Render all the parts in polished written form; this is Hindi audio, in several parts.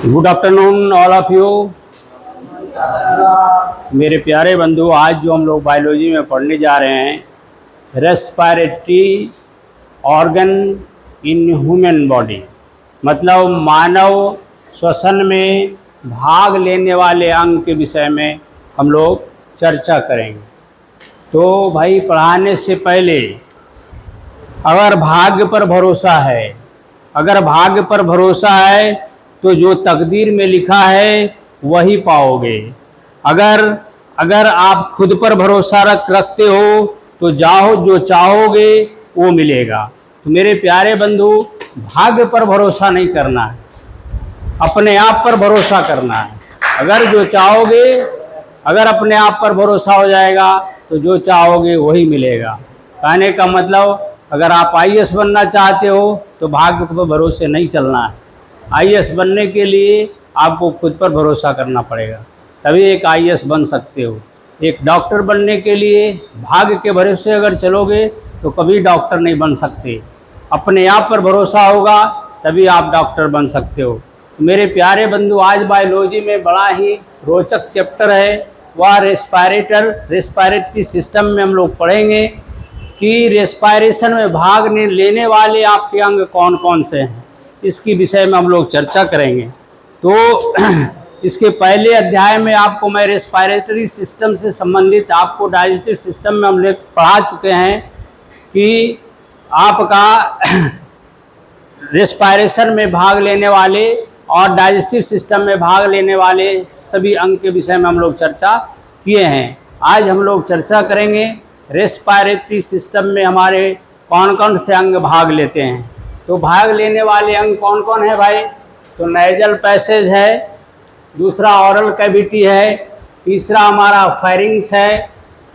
Good afternoon all of you. मेरे प्यारे बंधु, आज जो हम लोग बायोलॉजी में पढ़ने जा रहे हैं respiratory organ in human body, मतलब मानव श्वसन में भाग लेने वाले अंग के विषय में हम लोग चर्चा करेंगे। तो भाई, पढ़ाने से पहले अगर भाग्य पर भरोसा है तो जो तकदीर में लिखा है वही पाओगे। अगर आप खुद पर भरोसा रखते हो तो जाओ, जो चाहोगे वो मिलेगा। तो मेरे प्यारे बंधु, भाग्य पर भरोसा नहीं करना है, अपने आप पर भरोसा करना है। अगर अपने आप पर भरोसा हो जाएगा तो जो चाहोगे वही मिलेगा। कहने का मतलब, अगर आप आईएएस बनना चाहते हो तो भाग्य पर भरोसे नहीं चलना है। आईएएस बनने के लिए आपको खुद पर भरोसा करना पड़ेगा, तभी एक आईएएस बन सकते हो। एक डॉक्टर बनने के लिए भाग्य के भरोसे अगर चलोगे तो कभी डॉक्टर नहीं बन सकते। अपने आप पर भरोसा होगा तभी आप डॉक्टर बन सकते हो। मेरे प्यारे बंधु, आज बायोलॉजी में बड़ा ही रोचक चैप्टर है, वह रेस्पिरेटरी सिस्टम में हम लोग पढ़ेंगे कि रेस्पिरेशन में भाग लेने वाले आपके अंग कौन कौन से हैं, इसकी विषय में हम लोग चर्चा करेंगे। तो इसके पहले अध्याय में आपको मैं रेस्पिरेटरी सिस्टम से संबंधित, आपको डाइजेस्टिव सिस्टम में हम लोग पढ़ा चुके हैं कि आपका रेस्पिरेशन में भाग लेने वाले और डाइजेस्टिव सिस्टम में भाग लेने वाले सभी अंग के विषय में हम लोग चर्चा किए हैं। आज हम लोग चर्चा करेंगे रेस्पिरेटरी सिस्टम में हमारे कौन कौन से अंग भाग लेते हैं। तो भाग लेने वाले अंग कौन कौन है भाई? तो नेजल पैसेज है, दूसरा ऑरल कैविटी है, तीसरा हमारा फेरिंग्स है,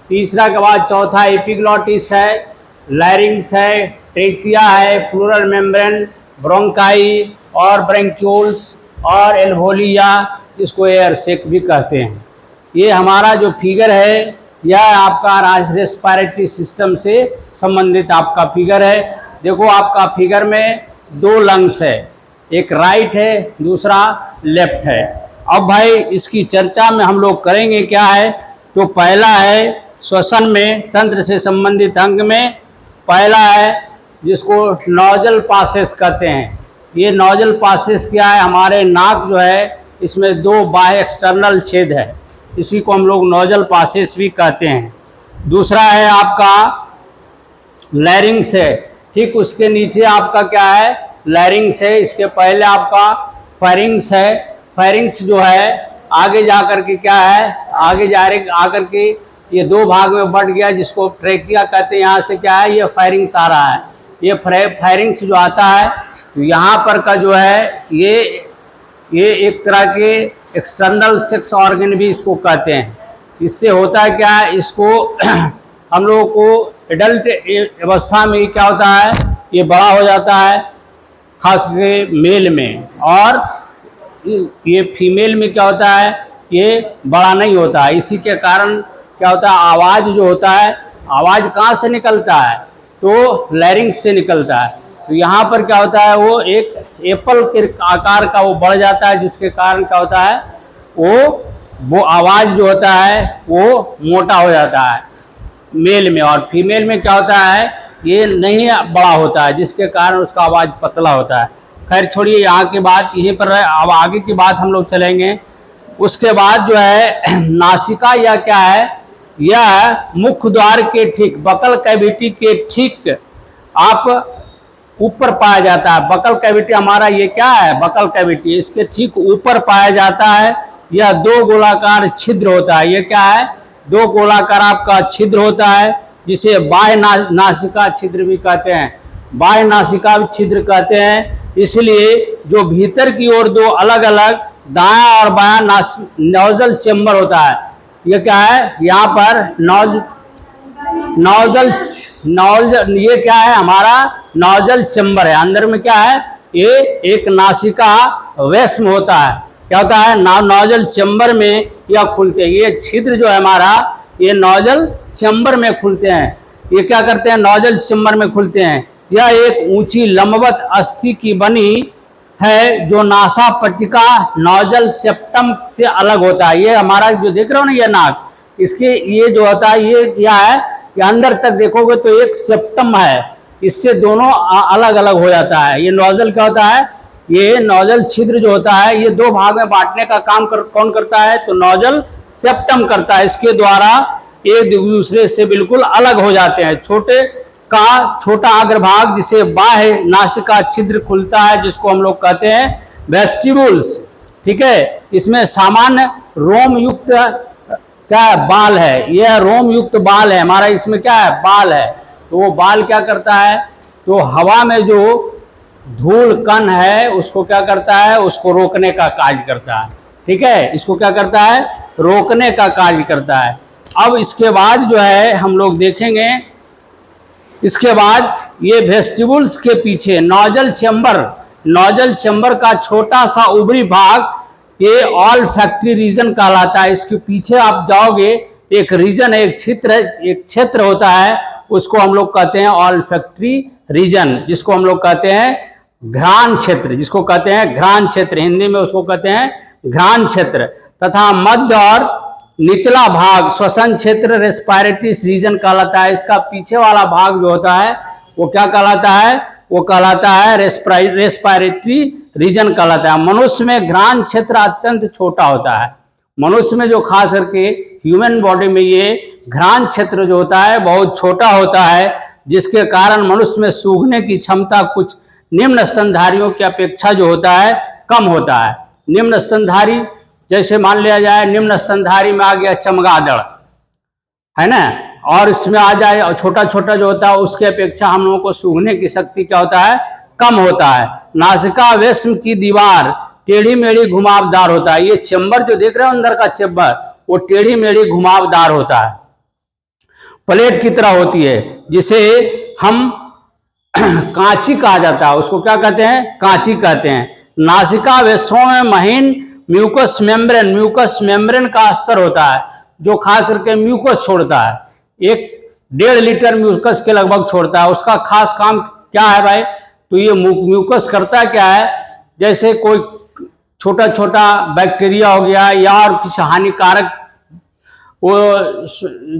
तीसरा के बाद चौथा एपिग्लॉटिस है, लैरिंग्स है, ट्रेचिया है, प्लूरल मेम्ब्रेन, ब्रोंकाई और ब्रैंक्यूल्स और एल्वोलिया, इसको एयर सेक भी कहते हैं। ये हमारा जो फिगर है यह आपका रेस्पिरेटरी सिस्टम से संबंधित आपका फिगर है। देखो, आपका फिगर में दो लंग्स है, एक राइट है, दूसरा लेफ्ट है। अब भाई, इसकी चर्चा में हम लोग करेंगे क्या है। तो पहला है श्वसन में तंत्र से संबंधित अंग में पहला है जिसको नोजल पासेस कहते हैं। ये नोजल पासेस क्या है? हमारे नाक जो है इसमें दो बाह्य एक्सटर्नल छेद है, इसी को हम लोग नोजल पासेस भी कहते हैं। दूसरा है आपका लैरिंग्स है, ठीक उसके नीचे आपका क्या है? लैरिंग्स है। इसके पहले आपका फेरिंग्स है। फेरिंग्स जो है आगे जाकर के क्या है, आकर के ये दो भाग में बढ़ गया, जिसको ट्रेकिया कहते हैं। यहाँ से क्या है, ये फेरिंग्स आ रहा है। ये फेरिंग्स जो आता है तो यहाँ पर का जो है ये एक तरह के एक्सटर्नल सेक्स ऑर्गन भी इसको कहते हैं। इससे होता है क्या, इसको हम लोगों को एडल्ट अवस्था में क्या होता है, ये बड़ा हो जाता है, खास करके मेल में, और ये फीमेल में क्या होता है, ये बड़ा नहीं होता है। इसी के कारण क्या होता है, आवाज़ जो होता है, आवाज़ कहाँ से निकलता है? तो लैरिंग्स से निकलता है। तो यहाँ पर क्या होता है, वो एक एप्पल के आकार का वो बढ़ जाता है, जिसके कारण क्या होता है, वो आवाज़ जो होता है वो मोटा हो जाता है मेल में, और फीमेल में क्या होता है, ये नहीं बड़ा होता है, जिसके कारण उसका आवाज़ पतला होता है। खैर छोड़िए, यहाँ की बात यहीं पर है। अब आगे की बात हम लोग चलेंगे। उसके बाद जो है नासिका, या क्या है, यह मुख द्वार के ठीक, बकल कैविटी के ठीक आप ऊपर पाया जाता है। बकल कैविटी हमारा ये क्या है, बकल कैविटी, इसके ठीक ऊपर पाया जाता है। यह दो गोलाकार छिद्र होता है। ये क्या है, दो गोलाकार आपका छिद्र होता है, जिसे बाह्य नासिका छिद्र भी कहते हैं, बाह्य नासिका छिद्र कहते हैं। इसलिए जो भीतर की ओर दो अलग अलग दायां और बायां नोजल चेम्बर होता है। ये क्या है, यहाँ पर नोजल ये क्या है, हमारा नोजल चेम्बर है। अंदर में क्या है, ये एक नासिका वेस्म होता है। क्या होता है, नोजल चेम्बर में यह खुलते हैं। ये छिद्र जो है हमारा, ये नोजल चेम्बर में खुलते हैं। ये क्या करते हैं, नोजल चेम्बर में खुलते हैं। यह एक ऊंची लंबवत अस्थि की बनी है जो नासा पट्टिका नोजल सेप्टम से अलग होता है। ये हमारा जो देख रहे हो ना ये नाक, इसके ये जो होता है ये क्या है कि अंदर तक देखोगे तो एक सेप्टम है, इससे दोनों अलग अलग हो जाता है। ये नोजल क्या होता है, ये नोजल छिद्र जो होता है ये दो भाग में बांटने का काम कौन करता है, तो नोजल सेप्टम करता है। इसके द्वारा एक दूसरे से बिल्कुल अलग हो जाते हैं। छोटा अग्रभाग जिसे बाह्य नासिका छिद्र खुलता है जिसको हम लोग कहते हैं वेस्टिबुल्स, ठीक है। इसमें सामान्य रोम युक्त क्या है, बाल है। यह रोम युक्त बाल है हमारा, इसमें क्या है, बाल है। तो वो बाल क्या करता है, तो हवा में जो धूल कण है उसको क्या करता है, उसको रोकने का कार्य करता है, ठीक है। इसको क्या करता है, रोकने का कार्य करता है। अब इसके बाद जो है हम लोग देखेंगे, इसके बाद ये वेस्टिबुल्स के पीछे नोजल चैम्बर का छोटा सा ऊपरी भाग ये ऑल फैक्ट्री रीजन कहलाता है। इसके पीछे आप जाओगे एक रीजन, एक क्षेत्र होता है, उसको हम लोग कहते हैं ऑल फैक्ट्री रीजन, जिसको हम लोग कहते हैं घ्राण क्षेत्र, जिसको कहते हैं घ्राण क्षेत्र, हिंदी में उसको कहते हैं घ्राण क्षेत्र। तथा मध्य और निचला भाग श्वसन क्षेत्र रेस्पिरेटरी रीजन कहलाता है। इसका पीछे वाला भाग जो होता है वो क्या कहलाता है, वो कहलाता है रेस्पिरेटरी रीजन कहलाता है। मनुष्य में घ्राण क्षेत्र अत्यंत छोटा होता है। मनुष्य में जो खास करके ह्यूमन बॉडी में ये घ्राण क्षेत्र जो होता है बहुत छोटा होता है, जिसके कारण मनुष्य में सूंघने की क्षमता कुछ निम्न स्तनधारियों की अपेक्षा जो होता है कम होता है। निम्न स्तनधारी जैसे मान लिया जाए, निम्न स्तनधारी में आ गया चमगादड़, है ना, और इसमें आ जाए छोटा छोटा जो होता है उसके अपेक्षा हम लोगों को सूंघने की शक्ति क्या होता है, कम होता है। नासिका वेश्म की दीवार टेढ़ी मेढ़ी घुमावदार होता है। ये चेम्बर जो देख रहे हो अंदर का चेम्बर वो टेढ़ी मेढ़ी घुमावदार होता है, प्लेट की तरह होती है, जिसे हम कांची कहा जाता है। उसको क्या कहते हैं, कांची कहते हैं। नासिका वेश्मों में महीन म्यूकस मेम्ब्रेन का स्तर होता है जो खास करके म्यूकस छोड़ता है। 1.5 लीटर म्यूकस के लगभग छोड़ता है। उसका खास काम क्या है भाई, तो ये म्यूकस करता क्या है, जैसे कोई छोटा छोटा बैक्टीरिया हो गया या और किसी हानिकारक वो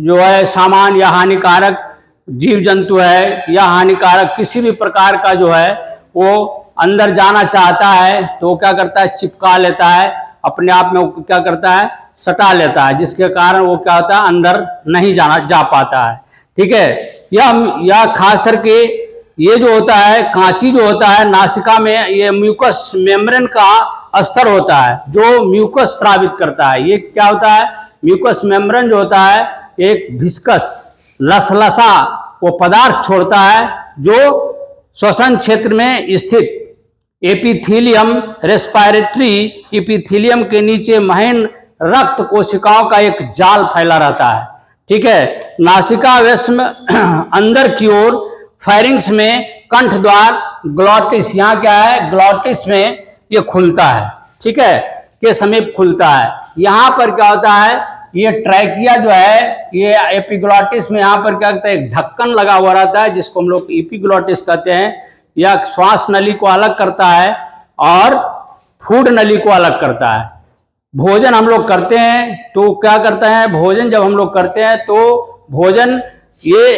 जो है सामान या हानिकारक जीव जंतु है या हानिकारक किसी भी प्रकार का जो है वो अंदर जाना चाहता है तो वो क्या करता है, चिपका लेता है, अपने आप में वो क्या करता है, सटा लेता है, जिसके कारण वो क्या होता है, अंदर नहीं जा पाता है, ठीक है। यह खास करके ये जो होता है कांची जो होता है नासिका में, ये म्यूकस मेम्ब्रेन का स्तर होता है जो म्यूकस स्रावित करता है। ये क्या होता है, म्यूकस मेम्ब्रेन जो होता है एक विस्कस लसलसा वो पदार्थ छोड़ता है जो श्वसन क्षेत्र में स्थित एपिथीलियम रेस्पिरेटरी एपिथीलियम के नीचे महीन रक्त कोशिकाओं का एक जाल फैला रहता है, ठीक है। नासिका वेश्म अंदर की ओर फायरिंग्स में कंठ द्वार ग्लॉटिस, यहाँ क्या है, ग्लॉटिस में ये खुलता है, ठीक है, के समीप खुलता है। यहाँ पर क्या होता है, ये ट्रैकिया जो है ये एपिग्लॉटिस में यहाँ पर क्या कहते हैं, एक ढक्कन लगा हुआ रहता है जिसको हम लोग एपिग्लॉटिस कहते हैं। यह श्वास नली को अलग करता है और फूड नली को अलग करता है। भोजन हम लोग करते हैं तो क्या करते हैं, भोजन जब हम लोग करते हैं तो भोजन ये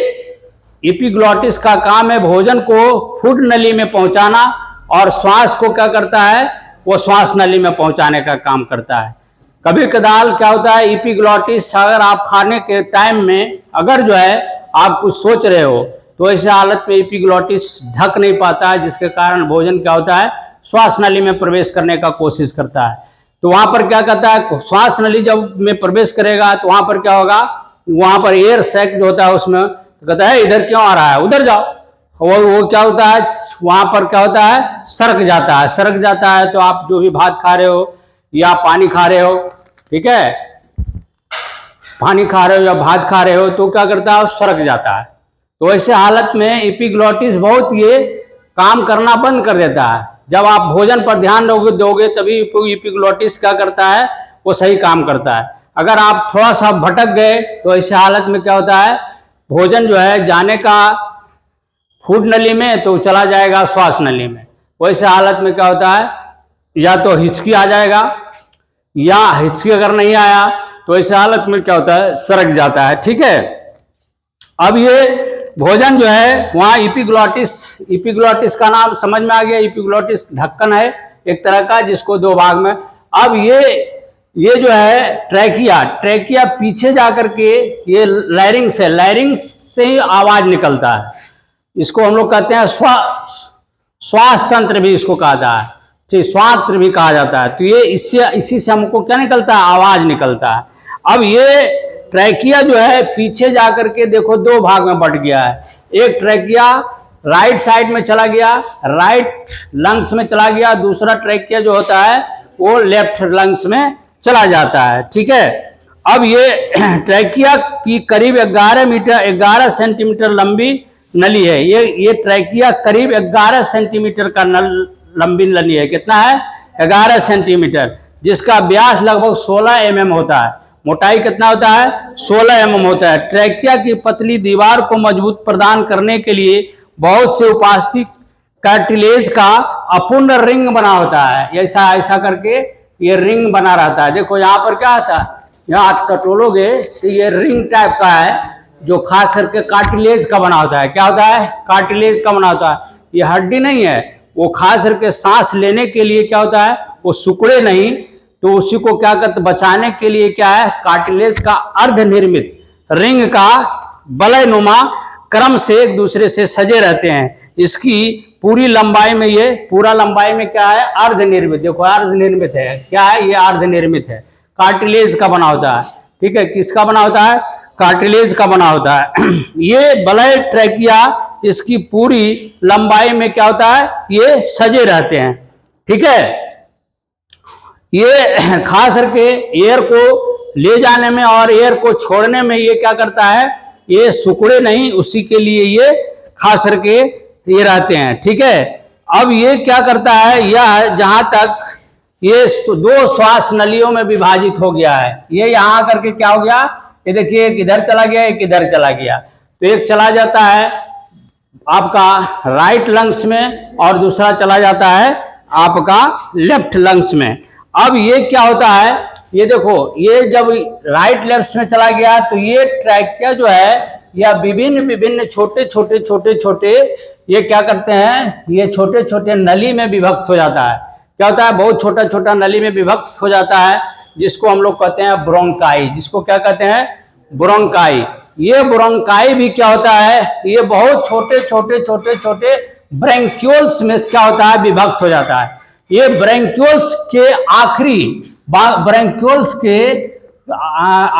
एपिग्लॉटिस का काम है भोजन को फूड नली में पहुंचाना, और श्वास को क्या करता है, वो श्वास नली में पहुंचाने का काम करता है। कभी कदार क्या होता है, एपिग्लॉटिस अगर आप खाने के टाइम में अगर जो है आप कुछ सोच रहे हो तो ऐसे हालत में एपिग्लॉटिस ढक नहीं पाता है, जिसके कारण भोजन क्या होता है, श्वास नली में प्रवेश करने का कोशिश करता है। तो वहां पर क्या कहता है, श्वास नली जब में प्रवेश करेगा तो वहां पर क्या होगा, वहां पर एयर सैक जो होता है उसमें तो कहता है इधर क्यों आ रहा है, उधर जाओ। वो क्या होता है, वहां पर क्या होता है, सरक जाता है। तो आप जो भी भात खा रहे हो या पानी खा रहे हो, ठीक है, पानी खा रहे हो या भात खा रहे हो तो क्या करता है, सरक जाता है। तो ऐसे हालत में एपिग्लॉटिस बहुत ये काम करना बंद कर देता है। जब आप भोजन पर ध्यान दोगे तभी एपिग्लॉटिस क्या करता है, वो सही काम करता है। अगर आप थोड़ा सा भटक गए तो ऐसे हालत में क्या होता है, भोजन जो है जाने का फूड नली में तो चला जाएगा श्वास नली में। वैसे हालत में क्या होता है, या तो हिचकी आ जाएगा, या हिचकी अगर नहीं आया तो ऐसे हालत में क्या होता है, सरक जाता है। ठीक है, अब ये भोजन जो है वहाँ इपिग्लोटिस का नाम समझ में आ गया। इपिग्लोटिस ढक्कन है एक तरह का, जिसको दो भाग में। अब ये जो है ट्रैकिया पीछे जाकर के ये लैरिंग्स से ही आवाज निकलता है। इसको हम लोग कहते हैं श्वास तंत्र भी इसको कहा जाता है, ठीक, श्वास तंत्र भी कहा जाता है। तो ये इसी से हमको क्या निकलता है, आवाज निकलता है। अब ये ट्रैकिया जो है पीछे जाकर के देखो दो भाग में बट गया है। एक ट्रैकिया राइट साइड में चला गया, राइट लंग्स में चला गया। दूसरा ट्रैकिया जो होता है वो लेफ्ट लंग्स में चला जाता है। ठीक है, अब ये ट्रैकिया की करीब 11 सेंटीमीटर लंबी नली है। ये ट्रैकिया करीब 11 सेंटीमीटर का लंबी नली है। कितना है, 11 सेंटीमीटर, जिसका व्यास लगभग 16 mm होता है। मोटाई कितना होता है, 16 mm होता है। ट्रैकिया की पतली दीवार को मजबूत प्रदान करने के लिए बहुत से उपास्थि कार्टिलेज का अपूर्ण रिंग बना होता है। ऐसा करके ये रिंग बना रहता है। देखो यहाँ पर क्या आता है, यहाँ टटोलोगे तो ये रिंग टाइप का है, जो खास करके कार्टिलेज का बना होता है। क्या होता है, कार्टिलेज का बना होता है। ये हड्डी नहीं है, वो खास करके सांस लेने के लिए क्या होता है, वो सिकुड़े नहीं, तो उसी को क्या करते, बचाने के लिए क्या है, कार्टिलेज का अर्धनिर्मित रिंग का वलयनुमा क्रम से एक दूसरे से सजे रहते हैं। इसकी पूरी लंबाई में पूरा लंबाई में क्या है, अर्धनिर्मित। देखो अर्धनिर्मित है, क्या है, ये अर्धनिर्मित है, कार्टिलेज का बना होता है। ठीक है, किसका बना होता है, कार्टिलेज का बना होता है। ये वलय ट्रैकिया इसकी पूरी लंबाई में क्या होता है, ये सजे रहते हैं। ठीक है, ये खास करके एयर को ले जाने में और एयर को छोड़ने में ये क्या करता है, ये सिकुड़े नहीं, उसी के लिए ये खास करके ये रहते हैं। ठीक है, अब ये क्या करता है, यह जहां तक ये दो श्वास नलियों में विभाजित हो गया है। ये यहाँ करके क्या हो गया, ये देखिए एक इधर चला गया, एक इधर चला गया। तो एक चला जाता है आपका राइट लंग्स में और दूसरा चला जाता है आपका लेफ्ट लंग्स में। अब ये क्या होता है, ये देखो, ये जब राइट लेफ्ट में चला गया तो ये ट्रैकिया जो है या विभिन्न छोटे ये क्या करते हैं, ये छोटे नली में विभक्त हो जाता है। क्या होता है, बहुत छोटा नली में विभक्त हो जाता है, जिसको हम लोग कहते हैं ब्रोंकाई। जिसको क्या कहते हैं, ब्रोंकाई। ये ब्रोंकाई भी क्या होता है, ये बहुत छोटे ब्रैंक्यूल्स में क्या होता है, विभक्त हो जाता है। ये ब्रैंक्यूल्स के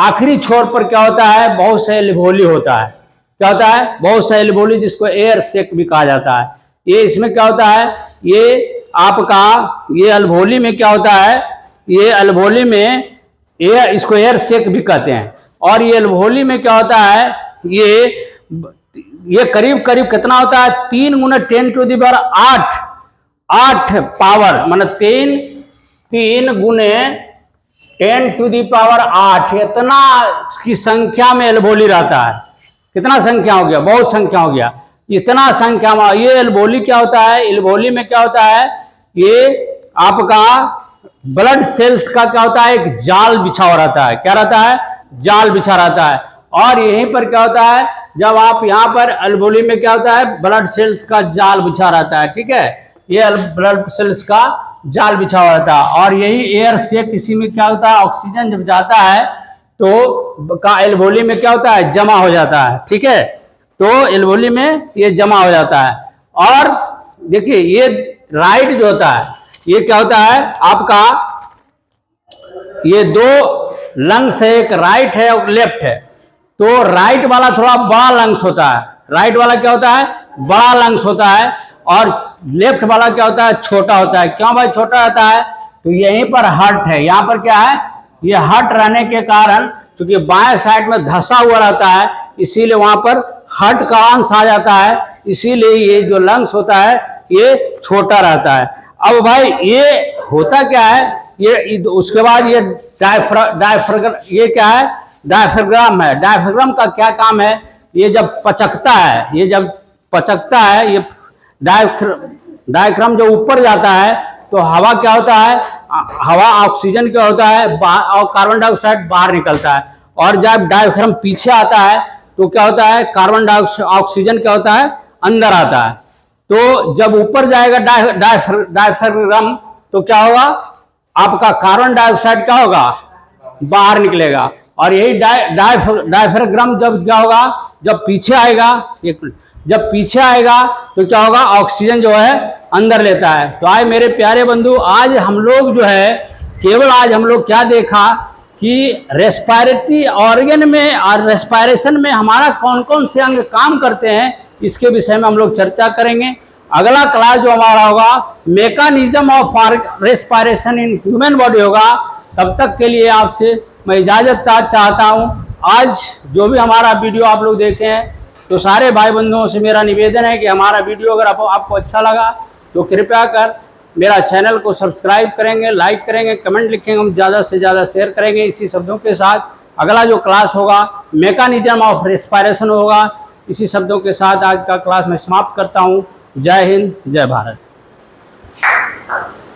आखिरी छोर पर क्या होता है, बहुत से एल्वोली होता है। क्या होता है, बहुत से एल्वोली, जिसको एयर सेक भी कहा जाता है। ये इसमें क्या होता है, ये आपका ये अल्वोली में क्या होता है, ये अल्वोली में एयर, इसको एयर सेक भी कहते हैं। और ये अल्वोली में क्या होता है, ये करीब कितना होता है, 3 × 10⁸ पावर, मतलब 3 × 10⁸ इतना की संख्या में एल्वोली रहता है। कितना संख्या हो गया, बहुत संख्या हो गया। इतना संख्या में ये एल्वोली क्या होता है, एल्वोली में क्या होता है, ये आपका ब्लड सेल्स का क्या होता है, एक जाल बिछा हुआ रहता है। क्या रहता है, जाल बिछा रहता है। और यहीं पर क्या होता है, जब आप यहाँ पर एल्वोली में क्या होता है, ब्लड सेल्स का जाल बिछा रहता है। ठीक है, ये ब्लड सेल्स का जाल बिछा हुआ रहता है। और यही एयर से किसी में क्या होता है, ऑक्सीजन जब जाता है तो का एल्वोली में क्या होता है, जमा हो जाता है। ठीक है, तो एल्वोली में ये जमा हो जाता है। और देखिए ये राइट जो होता है, ये क्या होता है आपका, ये 2 लंग्स है, एक राइट है और लेफ्ट है। तो राइट वाला थोड़ा बड़ा लंग्स होता है, राइट वाला क्या होता है, बड़ा लंग्स होता है। और लेफ्ट वाला क्या होता है, छोटा होता है। क्यों भाई छोटा रहता है, तो यहीं पर हर्ट है। यहाँ पर क्या है, ये हर्ट रहने के कारण, चूंकि बाएं साइड में धंसा हुआ रहता है, इसीलिए वहां पर हर्ट का अंश आ जाता है। इसीलिए ये जो लंग्स होता है ये छोटा रहता है। अब भाई ये होता क्या है, ये उसके बाद ये डायफ्राम, ये क्या है, डायफ्राम है। डायफ्राम का क्या काम है, ये जब पचकता है, ये जब पचकता है, ये डायफ्राम जो ऊपर जाता है तो हवा क्या होता है, हवा ऑक्सीजन क्या होता है और कार्बन डाइऑक्साइड बाहर निकलता है। और जब डायफ्राम पीछे आता है तो क्या होता है, कार्बन डाइऑक्साइड ऑक्सीजन क्या होता है अंदर आता है। तो जब ऊपर जाएगा डायफ्राम तो क्या होगा, आपका कार्बन डाइऑक्साइड क्या होगा बाहर निकलेगा। और यही डायफ्राम जब क्या होगा, जब पीछे आएगा, एक मिनट, जब पीछे आएगा तो क्या होगा, ऑक्सीजन जो है अंदर लेता है। तो आज मेरे प्यारे बंधु, आज हम लोग जो है केवल आज हम लोग क्या देखा कि रेस्पिरेटरी ऑर्गन में और रेस्पिरेशन में हमारा कौन कौन से अंग काम करते हैं, इसके विषय में हम लोग चर्चा करेंगे। अगला क्लास जो हमारा होगा mechanism of respiration in human body होगा। तब तक के लिए आपसे मैं इजाज़त चाहता हूँ। आज जो भी हमारा वीडियो आप लोग देखे हैं तो सारे भाई बंधुओं से मेरा निवेदन है कि हमारा वीडियो अगर आपको अच्छा लगा तो कृपया कर मेरा चैनल को सब्सक्राइब करेंगे, लाइक करेंगे, कमेंट लिखेंगे, हम ज़्यादा से ज़्यादा शेयर करेंगे। इसी शब्दों के साथ अगला जो क्लास होगा मैकेनिज्म ऑफ रेस्पिरेशन होगा। इसी शब्दों के साथ आज का क्लास मैं समाप्त करता हूँ। जय हिंद, जय भारत।